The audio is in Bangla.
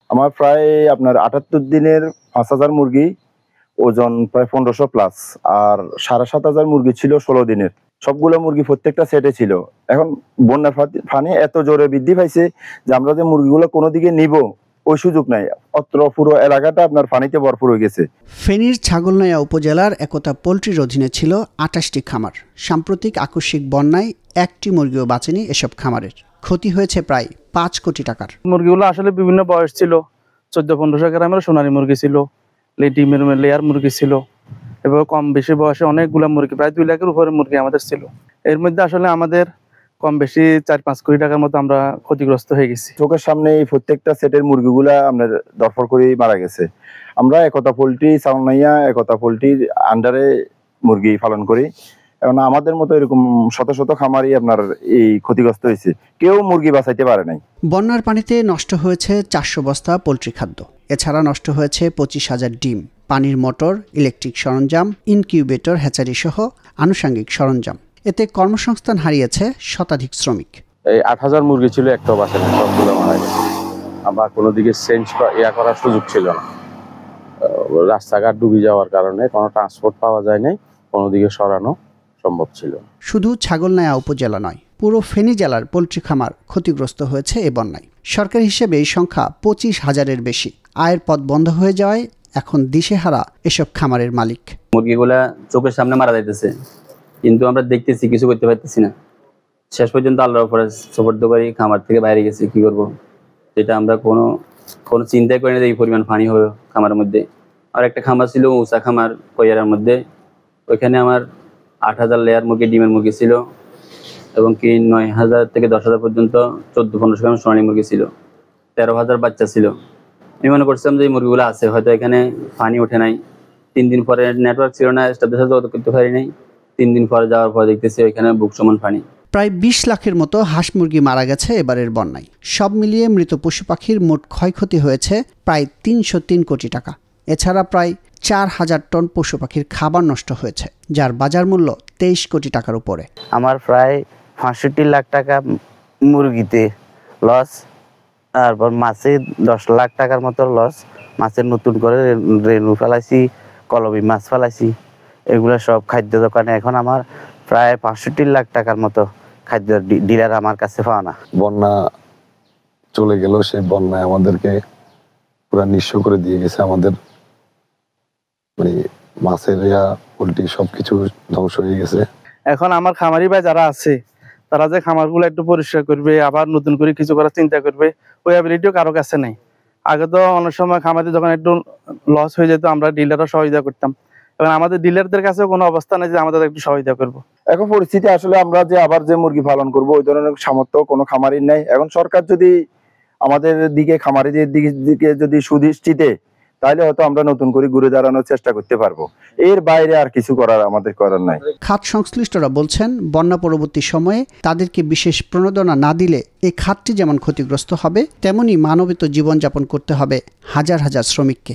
আমার প্রায় আপনার ৭৮ দিনের ৫,০০০ মুরগি, ওজন প্রায় ১৫০০ প্লাস, আর ৭,৫০০ মুরগি ছিল ১৬ দিনের। সবগুলো মুরগি প্রত্যেকটা সেটে ছিল। এখন বন্যার পানি এত জোরে বৃদ্ধি পাইছে যে আমরা যে মুরগিগুলো কোনো দিকে নিব ওই সুযোগ নাই। অত্র পুরো এলাকাটা আপনার পানিতে ভরপুর হয়ে গেছে। ফেনীর ছাগলনাইয়া উপজেলার একতা পোল্ট্রির অধীনে ছিল ২৮টি খামার। সাম্প্রতিক আকস্মিক বন্যায় একটি মুরগিও বাঁচেনি এসব খামারের। ক্ষতি হয়েছে প্রায় ৫ কোটি টাকার। মুরগিগুলো আসলে বিভিন্ন বয়স ছিল। ১৪-১৫০০ গ্রামের সোনালী মুরগি ছিল, ডিমের লেয়ার মুরগি ছিল, এবং কম বেশি বয়সে অনেকগুলো মুরগি, প্রায় ২ লাখের উপরে মুরগি আমাদের ছিল। এর মধ্যে আসলে আমাদের কম বেশি ৪-৫ কোটি টাকার মতো আমরা ক্ষতিগ্রস্ত হয়ে গেছি। চোখের সামনে এই প্রত্যেকটা সেটের মুরগিগুলা আপনার দরপর করে মারা গেছে। আমরা একতা পোল্ট্রি, ছাগলনাইয়া একতা পোল্ট্রির আন্ডারে মুরগি পালন করি। এখন আমাদের মতো এরকম শত শত খামারই আপনার এই ক্ষতিগ্রস্ত হয়েছে, কেউ মুরগি বাঁচাইতে পারে নাই। বন্যার পানিতে নষ্ট হয়েছে ৪০০ বস্তা পোল্ট্রি খাদ্য। এছাড়া নষ্ট হয়েছে ২৫,০০০ ডিম, পানির মোটর, ইলেকট্রিক সরঞ্জাম, ইনকিউবেটর, হ্যাচারি সহ আনুষঙ্গিক সরঞ্জাম। এতে কর্মসংস্থান হারিয়েছে শতাধিক শ্রমিক। এই ৮,০০০ মুরগি ছিল, একটাও বাঁচে না, সবগুলো মারা গেছে। আবার কোনো দিকে চেঞ্জ করার সুযোগ ছিল না। রাস্তাঘাট ডুবে যাওয়ার কারণে কোনো ট্রান্সপোর্ট পাওয়া যায় নাই, কোনো দিকে সরানো সম্ভব ছিল না। শুধু ছাগলনাইয়া উপজেলা নয়, পুরো ফেনী জেলার পোল্ট্রি খামার ক্ষতিগ্রস্ত হয়েছে এ বন্যায়। সরকারি হিসেবে এই সংখ্যা ২৫,০০০-এর বেশি। আয়ের পথ বন্ধ হয়ে যাওয়ায় এখন দিশেহারা এসব খামারের মালিক। মুরগিগুলা চোখের সামনে মারা যাইতেছে, কিন্তু আমরা দেখতেছি, কিছু করতে পারতেছি না। শেষ পর্যন্ত আল্লাহর উপরে সুপর্দ করি, খামার থেকে বাইরে গেছি। কি করব, যেটা আমরা কোনো চিন্তাই করি না যে এই পরিমাণ পানি হবে খামারের মধ্যে। আর একটা খামার ছিল উঁচা খামার কইয়ারের মধ্যে, ওইখানে আমার ৮,০০০ লেয়ার মুরগি, ডিমের মুরগি ছিল, এবং কি ৯,০০০ থেকে ১০,০০০ পর্যন্ত ১৪-১৫০০ গ্রাম সোনালী মুরগি ছিল, ১৩,০০০ বাচ্চা ছিল। আমি মনে করছিলাম যে এই মুরগিগুলো আছে, হয়তো এখানে পানি ওঠে নাই। ৩ দিন পরে নেটওয়ার্ক ছিল না, স্টাফদের সাথে যোগাযোগ করতে পারি নাই। ৩ দিন পরে যাওয়ার পর দেখতেছি ওইখানে বুক সমান পানি। প্রায় ২০ লাখের মতো হাঁস মুরগি মারা গেছে এবারের বন্যায়। সব মিলিয়ে মৃত পশু পাখির মোট ক্ষয়ক্ষতি হয়েছে প্রায় ৩০৩ কোটি টাকা। এছাড়া প্রায় ৪,০০০ টন পশু পাখির খাবার নষ্ট হয়েছে, যার বাজার মূল্য ২৩ কোটি টাকার উপরে। আমার প্রায় ৬৫ লাখ টাকা মুরগিতে লস, তারপর মাছে ১০ লাখ টাকার মতো লস। মাছের নতুন করে রেনু ফেলাইছি, কলবি মাছ ফেলাইছি, এগুলো সব খাদ্য দোকানে। এখন আমার প্রায় ৬৫ লাখ টাকার মতো খাদ্য ডিলার আমার কাছে পাওয়া না। বন্যা চলে গেল, সেই বন্যায় আমাদেরকে পুরো নিঃস্ব করে দিয়ে গেছে। আমাদের মানে মাছের পোল্ট্রি সবকিছু ধ্বংস হয়ে গেছে। এখন আমার খামারি ভাই যারা আছে, তারা যে খামারগুলো একটু পরিষ্কার করবে, আবার নতুন করে কিছু করার চিন্তা করবে, ওই অ্যাবিলিটিও কারো কাছে নেই। আগে তো অনেক সময় খামারি যখন একটু লস হয়ে যেত, আমরা ডিলাররা সহযোগিতা করতাম। এবং আমাদের ডিলারদের কাছে কোনো অবস্থা নেই যে আমাদের একটু সহযোগিতা করবো। এখন পরিস্থিতি আসলে আমরা যে আবার যে মুরগি পালন করব ওই ধরনের সামর্থ্য কোনো খামারির নাই। এখন সরকার যদি আমাদের দিকে, খামারিদের দিকে যদি সুদৃষ্টিতে, তাহলে হয়তো আমরা নতুন করে ঘুরে দাঁড়ানোর চেষ্টা করতে পারবো। এর বাইরে আর কিছু আমাদের করার নাই। খাত সংশ্লিষ্টরা বলছেন, বন্যা পরবর্তী সময়ে তাদেরকে বিশেষ প্রণোদনা না দিলে এই খাতটি যেমন ক্ষতিগ্রস্ত হবে, তেমনি মানবিত জীবনযাপন করতে হবে হাজার হাজার শ্রমিককে।